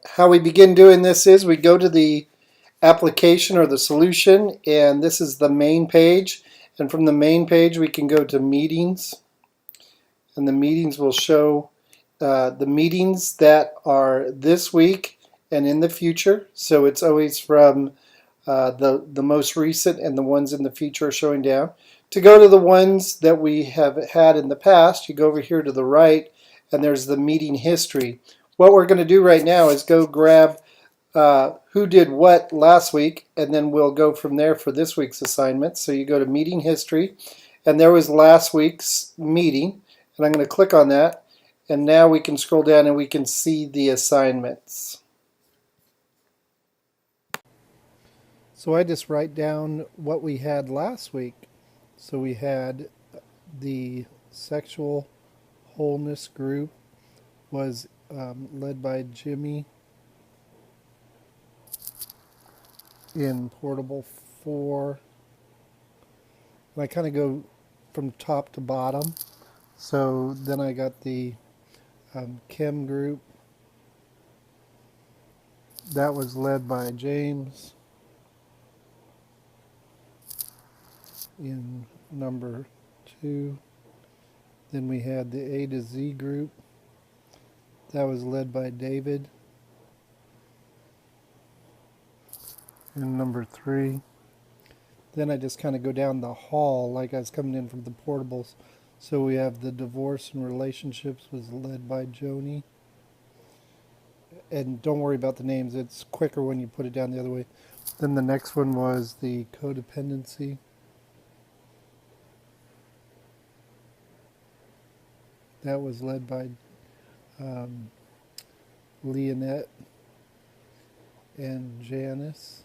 how we begin doing this is we go to the application or the solution, and this is the main page. And from the main page, we can go to meetings, and the meetings will show the meetings that are this week and in the future. So it's always from the most recent, and the ones in the future are showing down. To go to the ones that we have had in the past, you go over here to the right, and there's the meeting history. What we're going to do right now is go grab who did what last week, and then we'll go from there for this week's assignment. So you go to meeting history, and there was last week's meeting, and I'm going to click on that, and now we can scroll down and we can see the assignments. So I just write down what we had last week. So we had the sexual wholeness group was led by Jimmy in Portable 4. And I kind of go from top to bottom. So then I got the Chem group. That was led by James in number 2. Then we had the A to Z group. That was led by David in number 3. Then I just kind of go down the hall like I was coming in from the portables. So we have the divorce and relationships was led by Joni. And don't worry about the names, it's quicker when you put it down the other way. Then the next one was the codependency. That was led by Leonette and Janice.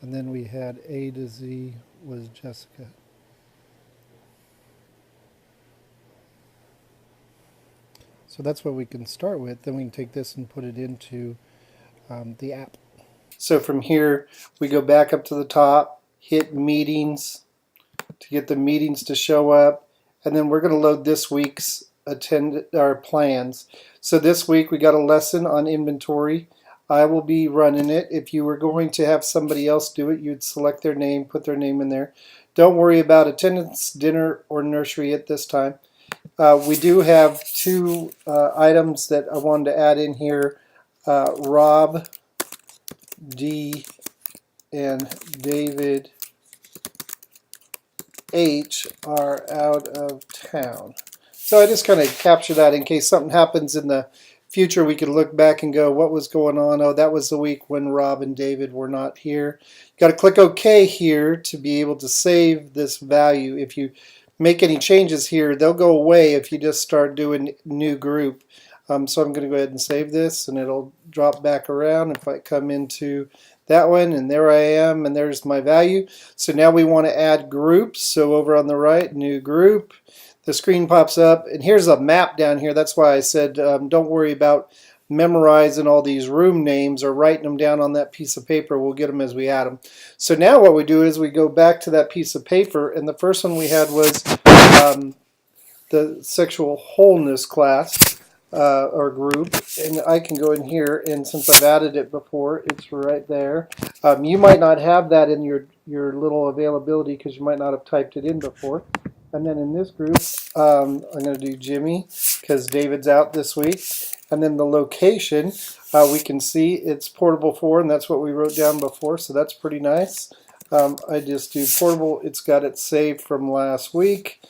And then we had A to Z was Jessica. So that's what we can start with. Then we can take this and put it into the app. So from here, we go back up to the top, hit meetings to get the meetings to show up. And then we're going to load this week's plans. So this week we got a lesson on inventory. I will be running it. If you were going to have somebody else do it, you'd select their name, put their name in there. Don't worry about attendance, dinner, or nursery at this time. We do have 2 items that I wanted to add in here. Rob D and David H are out of town. So I just kind of capture that in case something happens in the future. We could look back and go, what was going on? Oh, that was the week when Rob and David were not here. You got to click OK here to be able to save this value. If you make any changes here, they'll go away if you just start doing new group. So I'm going to go ahead and save this, and it'll drop back around if I come into that one, and there I am, and there's my value. So now we want to add groups. So over on the right, new group. The screen pops up, and here's a map down here. That's why I said don't worry about memorizing all these room names or writing them down on that piece of paper. We'll get them as we add them. So now what we do is we go back to that piece of paper, and the first one we had was the sexual wholeness class. Or group, and I can go in here, and since I've added it before, it's right there. You might not have that in your little availability because you might not have typed it in before. And then in this group, I'm going to do Jimmy because David's out this week. And then the location, we can see it's Portable 4, and that's what we wrote down before, so that's pretty nice. I just do Portable, it's got it saved from last week,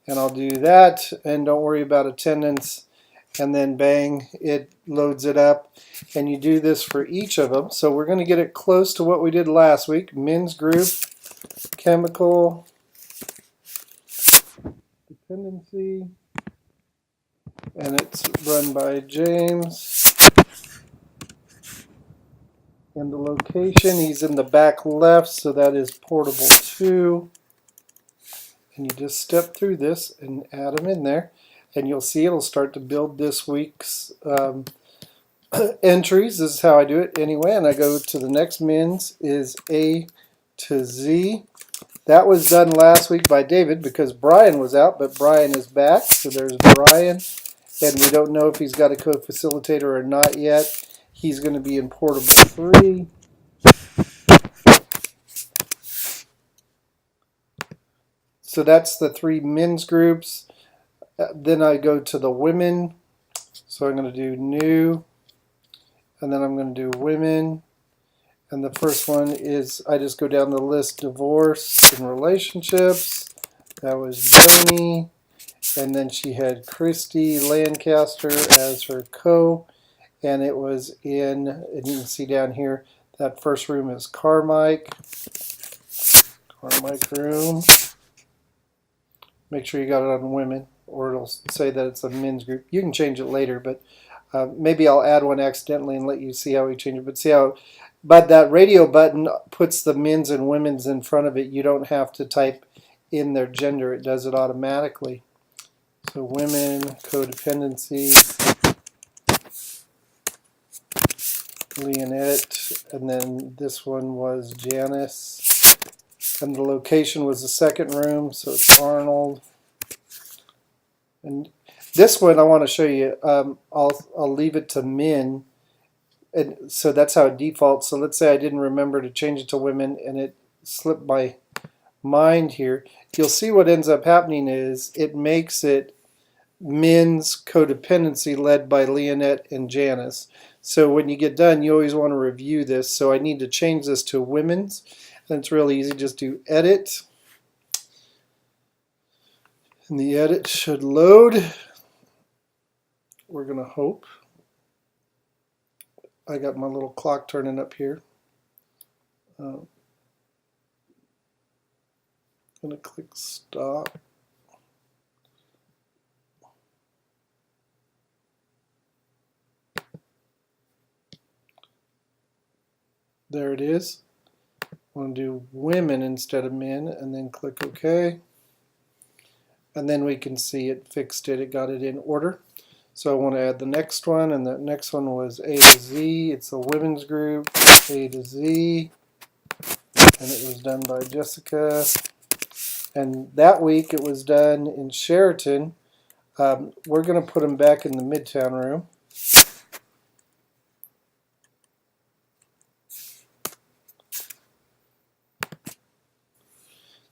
and I'll do that, and don't worry about attendance. And then bang, it loads it up, and you do this for each of them. So we're going to get it close to what we did last week. Men's group, chemical, dependency, and it's run by James. And the location, he's in the back left, so that is Portable 2. And you just step through this and add them in there. And you'll see it'll start to build this week's entries. This is how I do it anyway. And I go to the next men's is A to Z. That was done last week by David because Brian was out, but Brian is back. So there's Brian. and we don't know if he's got a co-facilitator or not yet. He's going to be in portable 3. So that's the 3 men's groups. Then I go to the women. So I'm going to do new, and then I'm going to do women. And the first one is, I just go down the list, divorce and relationships. That was Joni. And then she had Christy Lancaster as her co. And it was in, and you can see down here, that first room is Carmike room. Make sure you got it on women, or it'll say that it's a men's group. You can change it later, but maybe I'll add one accidentally and let you see how we change it. But see how, but that radio button puts the men's and women's in front of it. You don't have to type in their gender. It does it automatically. So women, codependency, Leonette, and then this one was Janice. And the location was the second room, so it's Arnold. And this one I want to show you. I'll leave it to men, and so that's how it defaults. So let's say I didn't remember to change it to women, and it slipped my mind here. You'll see what ends up happening is it makes it men's codependency led by Leonette and Janice. So when you get done, you always want to review this. So I need to change this to women's, and it's really easy. Just do edit, and the edit should load. We're going to hope. I got my little clock turning up here. I'm going to click stop. There it is. I want to do women instead of men, and then click OK. And then we can see it fixed it. It got it in order. So I want to add the next one, and the next one was A to Z. It's a women's group, A to Z, and it was done by Jessica. And that week it was done in Sheraton. We're going to put them back in the Midtown room.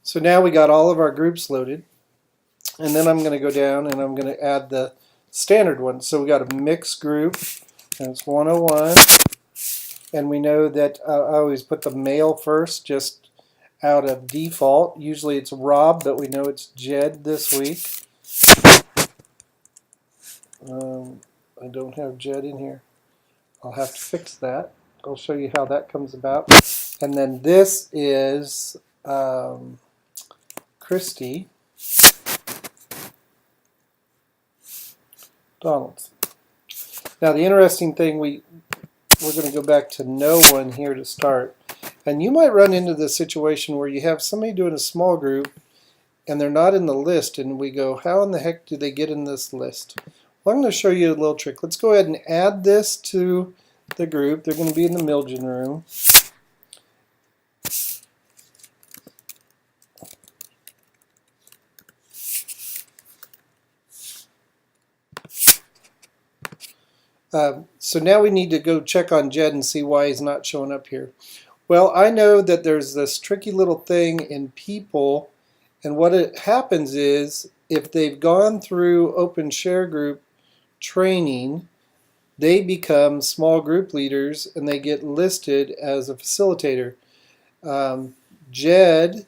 So now we got all of our groups loaded. And then I'm going to go down and I'm going to add the standard one. So we got a mixed group, and it's 101. And we know that I always put the male first, just out of default. Usually it's Rob, but we know it's Jed this week. I don't have Jed in here. I'll have to fix that. I'll show you how that comes about. And then this is Christy Donaldson. Now the interesting thing, we're going to go back to no one here to start. And you might run into the situation where you have somebody doing a small group and they're not in the list, and we go, how in the heck do they get in this list? Well, I'm going to show you a little trick. Let's go ahead and add this to the group. They're going to be in the Milgen room. So now we need to go check on Jed and see why he's not showing up here. Well, I know that there's this tricky little thing in people, and what it happens is if they've gone through Open Share Group training, they become small group leaders and they get listed as a facilitator. Jed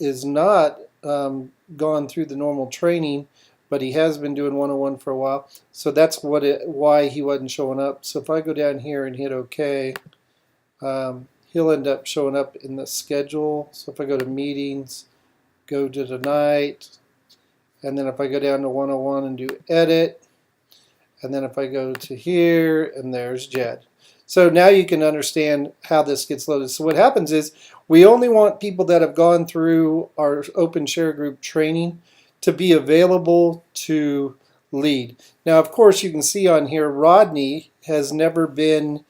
is not gone through the normal training, but he has been doing 101 for a while. So that's why he wasn't showing up. So if I go down here and hit OK, he'll end up showing up in the schedule. So if I go to meetings, go to tonight, and then if I go down to 101 and do edit, and then if I go to here, and there's Jed. So now you can understand how this gets loaded. So what happens is we only want people that have gone through our Open Share Group training to be available to lead. Now, of course, you can see on here, Rodney has never been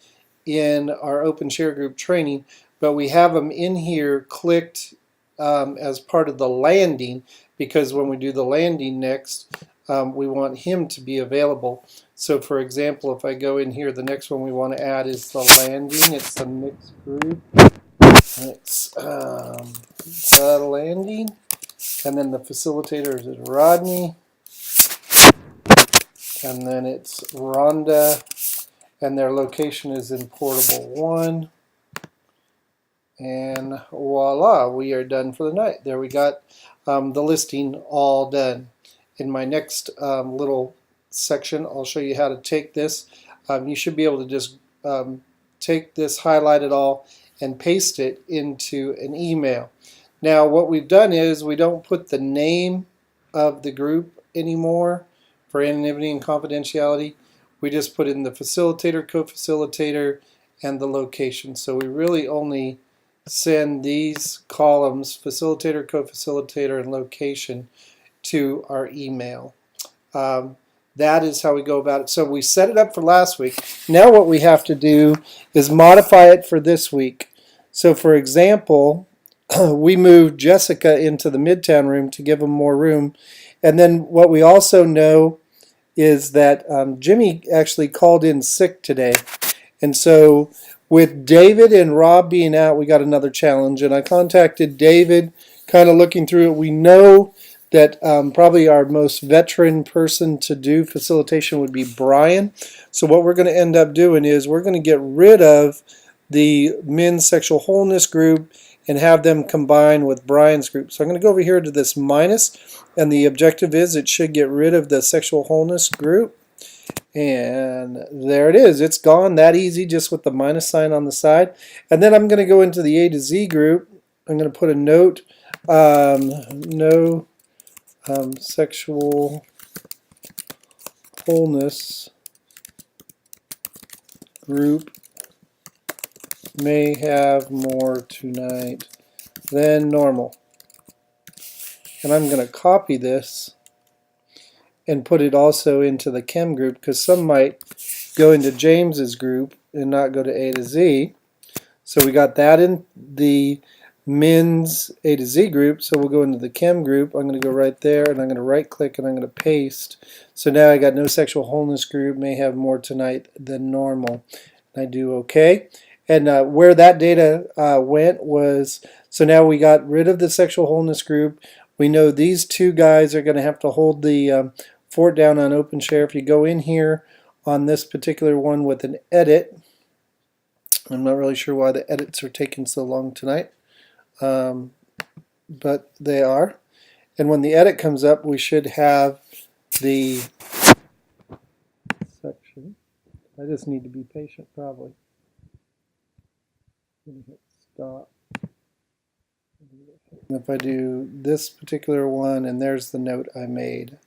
in our Open Share Group training, but we have him in here clicked as part of the landing, because when we do the landing next, we want him to be available. So for example, if I go in here, the next one we want to add is the landing. It's the mixed crude. It's the landing. And then the facilitator is Rodney. And then it's Rhonda. And their location is in Portable 1. And voila, we are done for the night. There we got the listing all done. In my next little section, I'll show you how to take this. You should be able to just take this, highlight it all, and paste it into an email. Now what we've done is we don't put the name of the group anymore for anonymity and confidentiality. We just put in the facilitator, co-facilitator, and the location. So we really only send these columns, facilitator, co-facilitator, and location, to our email. That is how we go about it. So we set it up for last week. Now what we have to do is modify it for this week. So for example, we moved Jessica into the Midtown room to give them more room. And then what we also know is that Jimmy actually called in sick today. And so with David and Rob being out, we got another challenge. And I contacted David, kind of looking through it. We know that probably our most veteran person to do facilitation would be Brian. So what we're going to end up doing is we're going to get rid of the men's sexual wholeness group and have them combine with Brian's group. So I'm going to go over here to this minus, and the objective is it should get rid of the sexual wholeness group. And there it is. It's gone that easy just with the minus sign on the side. And then I'm going to go into the A to Z group. I'm going to put a note, no sexual wholeness group may have more tonight than normal. And I'm going to copy this and put it also into the chem group, because some might go into James's group and not go to A to Z. So we got that in the men's A to Z group, so we'll go into the chem group. I'm going to go right there, and I'm going to right click, and I'm going to paste. So now I got no sexual wholeness group may have more tonight than normal. I do OK. And where that data went was, so now we got rid of the sexual wholeness group. We know these two guys are going to have to hold the fort down on OpenShare. If you go in here on this particular one with an edit, I'm not really sure why the edits are taking so long tonight, but they are. And when the edit comes up, we should have the section. I just need to be patient, probably. I'm going to hit stop. And if I do this particular one, and there's the note I made,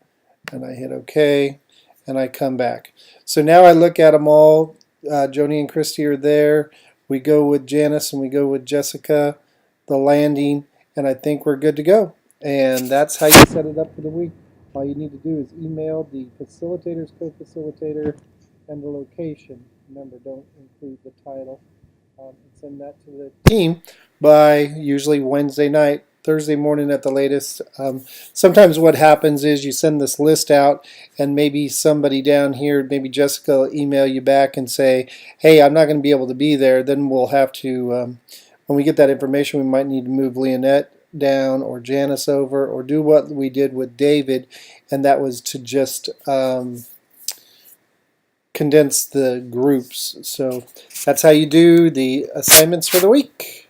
and I hit OK, and I come back. So now I look at them all. Joni and Christy are there. We go with Janice and we go with Jessica, the landing, and I think we're good to go. And that's how you set it up for the week. All you need to do is email the facilitators, co-facilitator, and the location. Remember, don't include the title. And send that to the team by usually Wednesday night, Thursday morning at the latest. Sometimes what happens is you send this list out, and maybe somebody down here, maybe Jessica, will email you back and say, hey, I'm not going to be able to be there. Then we'll have to, when we get that information, we might need to move Leonette down or Janice over, or do what we did with David, and that was to just condense the groups. So that's how you do the assignments for the week.